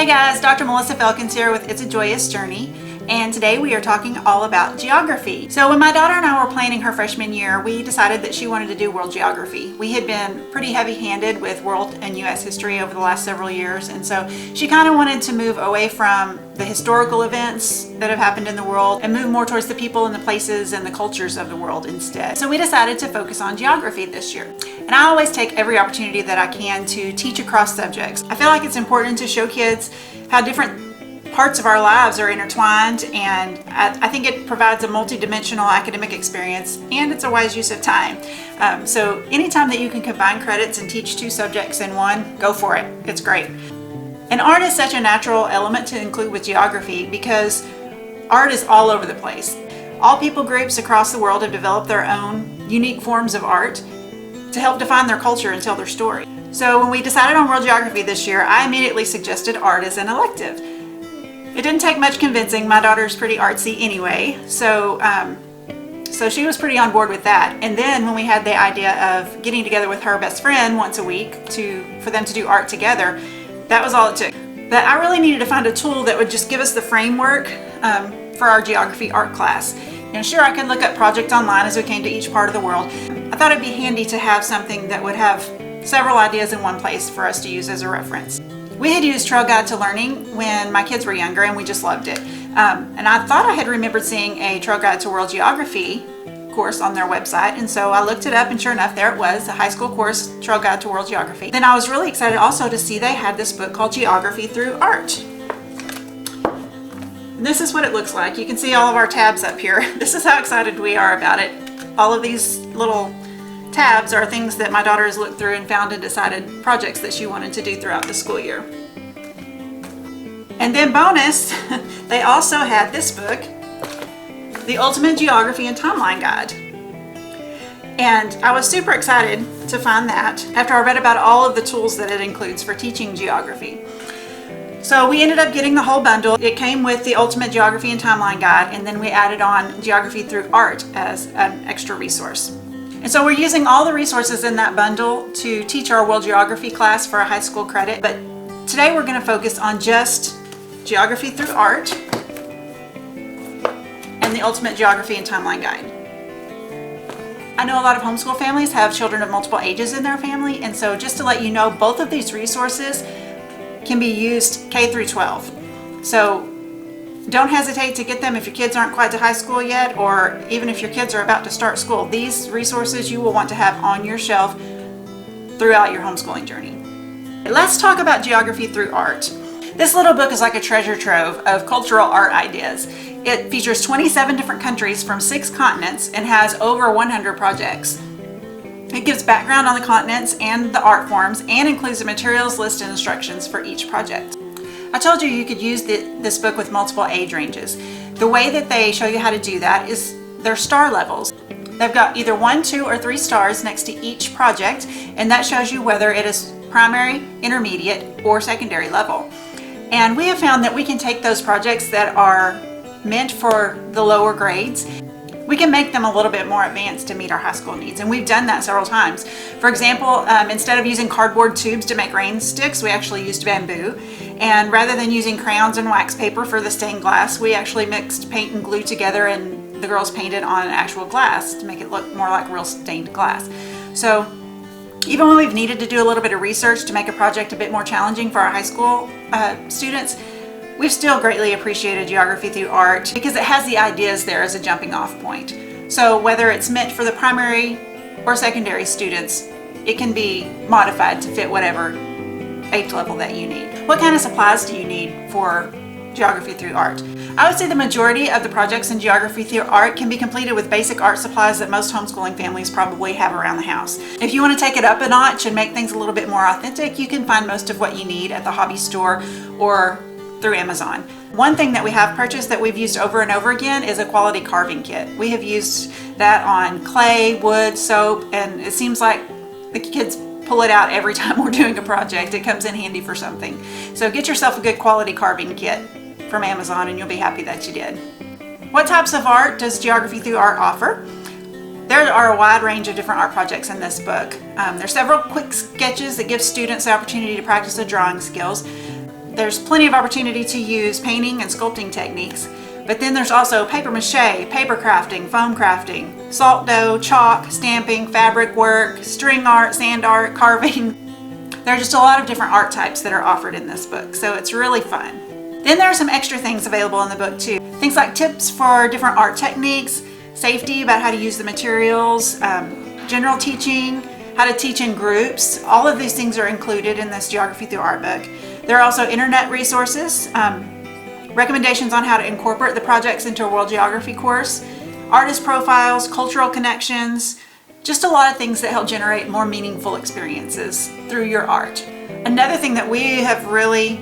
Hey guys, Dr. Melissa Felkins here with It's a Joyous Journey, and today we are talking all about geography. So when my daughter and I were planning her freshman year, we decided that she wanted to do world geography. We had been pretty heavy-handed with world and U.S. history over the last several years, and so she kind of wanted to move away from the historical events that have happened in the world and move more towards the people and the places and the cultures of the world instead. So we decided to focus on geography this year. And I always take every opportunity that I can to teach across subjects. I feel like it's important to show kids how different parts of our lives are intertwined, and I think it provides a multi-dimensional academic experience, and it's a wise use of time. So anytime that you can combine credits and teach two subjects in one, go for it. It's great. And art is such a natural element to include with geography because art is all over the place. All people groups across the world have developed their own unique forms of art to help define their culture and tell their story. So when we decided on world geography this year, I immediately suggested art as an elective. It didn't take much convincing. My daughter's pretty artsy anyway, so she was pretty on board with that. And then when we had the idea of getting together with her best friend once a week for them to do art together, that was all it took. But I really needed to find a tool that would just give us the framework for our geography art class. Sure, I could look up projects online as we came to each part of the world. I thought it'd be handy to have something that would have several ideas in one place for us to use as a reference. We had used Trail Guide to Learning when my kids were younger, and we just loved it. And I thought I had remembered seeing a Trail Guide to World Geography course on their website, and so I looked it up, and sure enough, there it was, the high school course, Trail Guide to World Geography. Then I was really excited also to see they had this book called Geography Through Art. And this is what it looks like. You can see all of our tabs up here. This is how excited we are about it. All of these little tabs are things that my daughter has looked through and found and decided projects that she wanted to do throughout the school year. And then bonus, they also had this book, The Ultimate Geography and Timeline Guide. And I was super excited to find that after I read about all of the tools that it includes for teaching geography. So we ended up getting the whole bundle. It came with the Ultimate Geography and Timeline Guide, and then we added on Geography Through Art as an extra resource. And so we're using all the resources in that bundle to teach our world geography class for a high school credit, but today we're going to focus on just Geography Through Art and the Ultimate Geography and Timeline Guide. I know a lot of homeschool families have children of multiple ages in their family, and so just to let you know, both of these resources can be used K through 12. So don't hesitate to get them if your kids aren't quite to high school yet, or even if your kids are about to start school. These resources you will want to have on your shelf throughout your homeschooling journey. Let's talk about Geography Through Art. This little book is like a treasure trove of cultural art ideas. It features 27 different countries from 6 continents and has over 100 projects. It gives background on the continents and the art forms and includes a materials list and instructions for each project. I told you could use this book with multiple age ranges. The way that they show you how to do that is their star levels. They've got either 1, 2, or 3 stars next to each project, and that shows you whether it is primary, intermediate, or secondary level. And we have found that we can take those projects that are meant for the lower grades, we can make them a little bit more advanced to meet our high school needs, and we've done that several times. For example, instead of using cardboard tubes to make rain sticks, we actually used bamboo. And rather than using crayons and wax paper for the stained glass, we actually mixed paint and glue together, and the girls painted on actual glass to make it look more like real stained glass. So even when we've needed to do a little bit of research to make a project a bit more challenging for our high school students, we've still greatly appreciated Geography Through Art because it has the ideas there as a jumping off point. So whether it's meant for the primary or secondary students, it can be modified to fit whatever age level that you need. What kind of supplies do you need for Geography Through Art? I would say the majority of the projects in Geography Through Art can be completed with basic art supplies that most homeschooling families probably have around the house. If you want to take it up a notch and make things a little bit more authentic, you can find most of what you need at the hobby store or through Amazon. One thing that we have purchased that we've used over and over again is a quality carving kit. We have used that on clay, wood, soap, and it seems like the kids pull it out every time we're doing a project. It comes in handy for something. So get yourself a good quality carving kit from Amazon and you'll be happy that you did. What types of art does Geography Through Art offer? There are a wide range of different art projects in this book. There's several quick sketches that give students the opportunity to practice their drawing skills. There's plenty of opportunity to use painting and sculpting techniques, but then there's also paper mache, paper crafting, foam crafting, salt dough, chalk, stamping, fabric work, string art, sand art, carving. There are just a lot of different art types that are offered in this book, so it's really fun. Then there are some extra things available in the book too. Things like tips for different art techniques, safety about how to use the materials, general teaching, how to teach in groups. All of these things are included in this Geography Through Art book. There are also internet resources, recommendations on how to incorporate the projects into a world geography course, artist profiles, cultural connections, just a lot of things that help generate more meaningful experiences through your art. Another thing that we have really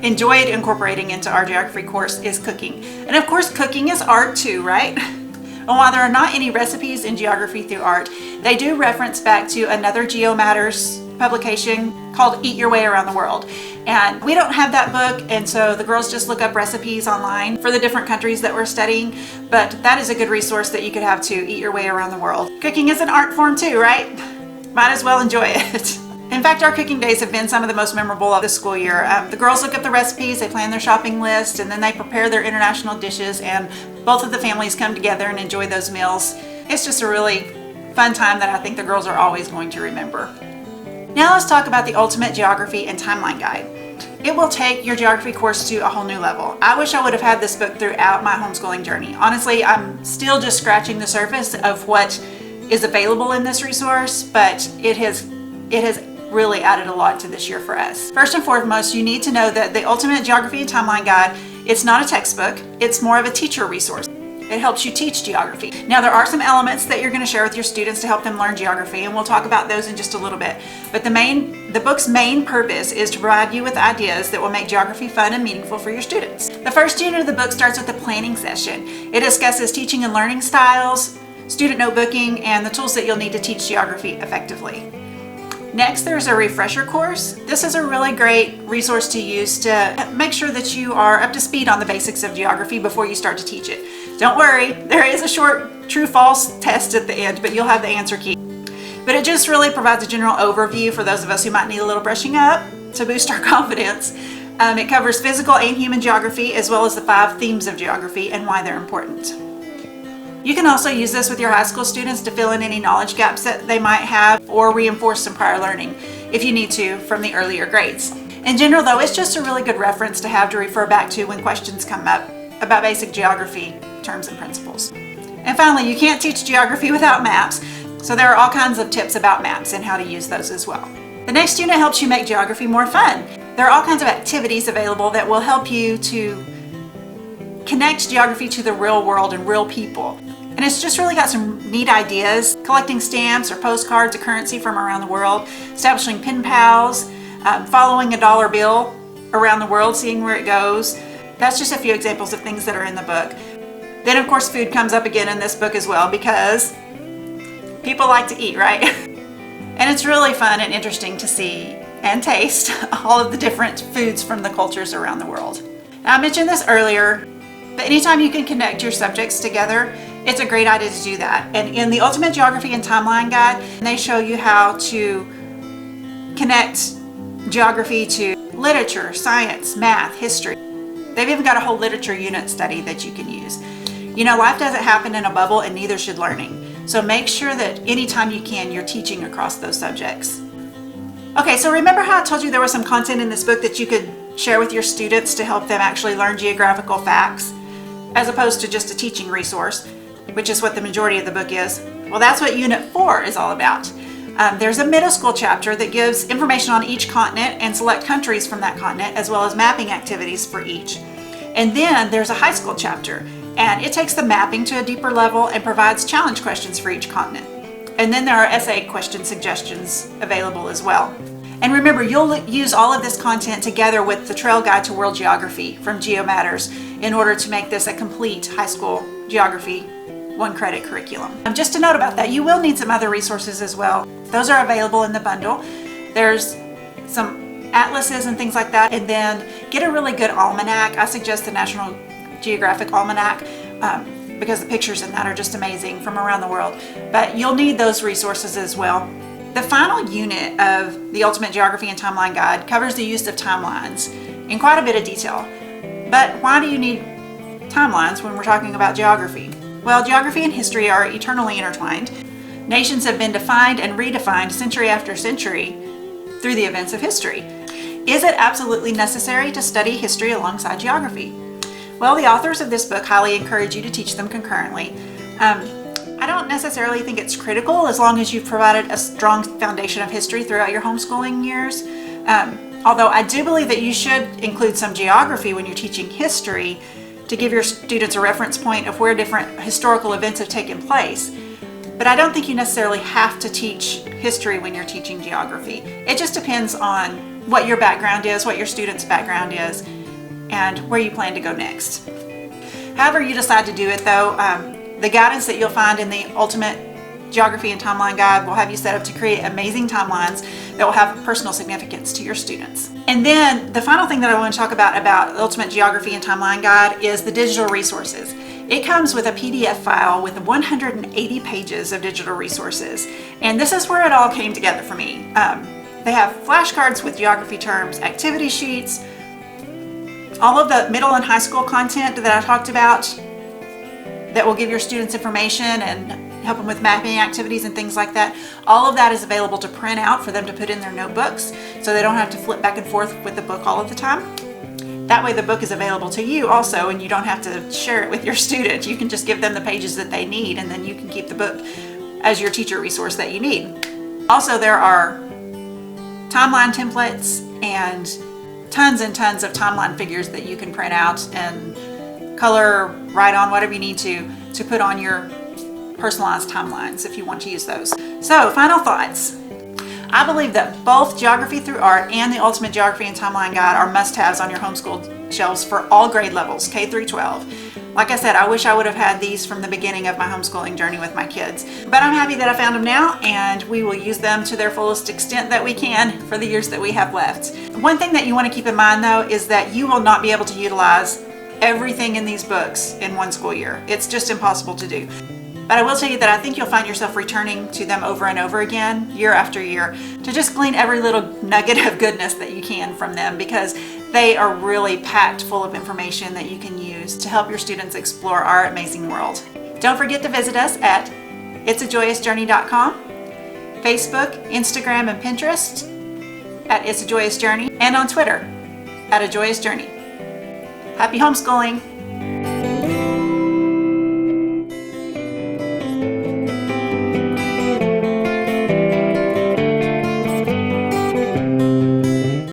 enjoyed incorporating into our geography course is cooking. And of course, cooking is art too, right? And while there are not any recipes in Geography Through Art, they do reference back to another GeoMatters publication called Eat Your Way Around the World. And we don't have that book, and so the girls just look up recipes online for the different countries that we're studying, but that is a good resource that you could have to eat your way around the world. Cooking is an art form too, right? Might as well enjoy it. In fact, our cooking days have been some of the most memorable of the school year. The girls look up the recipes, they plan their shopping list, and then they prepare their international dishes, and both of the families come together and enjoy those meals. It's just a really fun time that I think the girls are always going to remember. Now let's talk about the Ultimate Geography and Timeline Guide. It will take your geography course to a whole new level. I wish I would have had this book throughout my homeschooling journey. Honestly, I'm still just scratching the surface of what is available in this resource, but it has really added a lot to this year for us. First and foremost, you need to know that the Ultimate Geography and Timeline Guide, it's not a textbook, it's more of a teacher resource. It helps you teach geography. Now, there are some elements that you're going to share with your students to help them learn geography, and we'll talk about those in just a little bit. But the book's main purpose is to provide you with ideas that will make geography fun and meaningful for your students. The first unit of the book starts with the planning session. It discusses teaching and learning styles, student notebooking, and the tools that you'll need to teach geography effectively. Next, there's a refresher course. This is a really great resource to use to make sure that you are up to speed on the basics of geography before you start to teach it. Don't worry, there is a short true-false test at the end, but you'll have the answer key. But it just really provides a general overview for those of us who might need a little brushing up to boost our confidence. It covers physical and human geography, as well as the 5 themes of geography and why they're important. You can also use this with your high school students to fill in any knowledge gaps that they might have or reinforce some prior learning if you need to from the earlier grades. In general though, it's just a really good reference to have to refer back to when questions come up about basic geography terms and principles. And finally, you can't teach geography without maps, so there are all kinds of tips about maps and how to use those as well. The next unit helps you make geography more fun. There are all kinds of activities available that will help you to connect geography to the real world and real people. And it's just really got some neat ideas, collecting stamps or postcards of currency from around the world, establishing pen pals, following a dollar bill around the world, seeing where it goes. That's just a few examples of things that are in the book. Then of course food comes up again in this book as well, because people like to eat, right? And it's really fun and interesting to see and taste all of the different foods from the cultures around the world. Now, I mentioned this earlier, but anytime you can connect your subjects together, it's a great idea to do that. And in the Ultimate Geography and Timeline Guide, they show you how to connect geography to literature, science, math, history. They've even got a whole literature unit study that you can use. You know, life doesn't happen in a bubble, and neither should learning. So make sure that anytime you can, you're teaching across those subjects. Okay, so remember how I told you there was some content in this book that you could share with your students to help them actually learn geographical facts, as opposed to just a teaching resource, which is what the majority of the book is? Well, that's what Unit 4 is all about. There's a middle school chapter that gives information on each continent and select countries from that continent, as well as mapping activities for each. And then there's a high school chapter, and it takes the mapping to a deeper level and provides challenge questions for each continent. And then there are essay question suggestions available as well. And remember, you'll use all of this content together with the Trail Guide to World Geography from GeoMatters in order to make this a complete high school geography 1-credit curriculum. Just a note about that, you will need some other resources as well. Those are available in the bundle. There's some atlases and things like that, and then get a really good almanac. I suggest the National Geographic Almanac because the pictures in that are just amazing from around the world. But you'll need those resources as well. The final unit of the Ultimate Geography and Timeline Guide covers the use of timelines. in quite a bit of detail. But why do you need timelines when we're talking about geography? Well, geography and history are eternally intertwined. Nations have been defined and redefined century after century through the events of history. Is it absolutely necessary to study history alongside geography? Well, the authors of this book highly encourage you to teach them concurrently. I don't necessarily think it's critical as long as you've provided a strong foundation of history throughout your homeschooling years. Although I do believe that you should include some geography when you're teaching history to give your students a reference point of where different historical events have taken place. But I don't think you necessarily have to teach history when you're teaching geography. It just depends on what your background is, what your student's background is, and where you plan to go next. However you decide to do it though, the guidance that you'll find in the Ultimate Geography and Timeline Guide will have you set up to create amazing timelines that will have personal significance to your students. And then the final thing that I want to talk about the Ultimate Geography and Timeline Guide is the digital resources. It comes with a PDF file with 180 pages of digital resources. And this is where it all came together for me. They have flashcards with geography terms, activity sheets, all of the middle and high school content that I talked about that will give your students information and help them with mapping activities and things like that. All of that is available to print out for them to put in their notebooks so they don't have to flip back and forth with the book all of the time. That way the book is available to you also, and you don't have to share it with your student. You can just give them the pages that they need, and then you can keep the book as your teacher resource that you need. Also, there are timeline templates and tons and tons of timeline figures that you can print out and color, write on, whatever you need to put on your personalized timelines if you want to use those. So, final thoughts. I believe that both Geography Through Art and the Ultimate Geography and Timeline Guide are must-haves on your homeschool shelves for all grade levels, K through 12. Like I said, I wish I would have had these from the beginning of my homeschooling journey with my kids. But I'm happy that I found them now, and we will use them to their fullest extent that we can for the years that we have left. One thing that you want to keep in mind though is that you will not be able to utilize everything in these books in one school year. It's just impossible to do. But I will tell you that I think you'll find yourself returning to them over and over again, year after year, to just glean every little nugget of goodness that you can from them, because they are really packed full of information that you can use to help your students explore our amazing world. Don't forget to visit us at itsajoyousjourney.com, Facebook, Instagram, and Pinterest at It's a Joyous Journey, and on Twitter at A Joyous Journey. Happy homeschooling!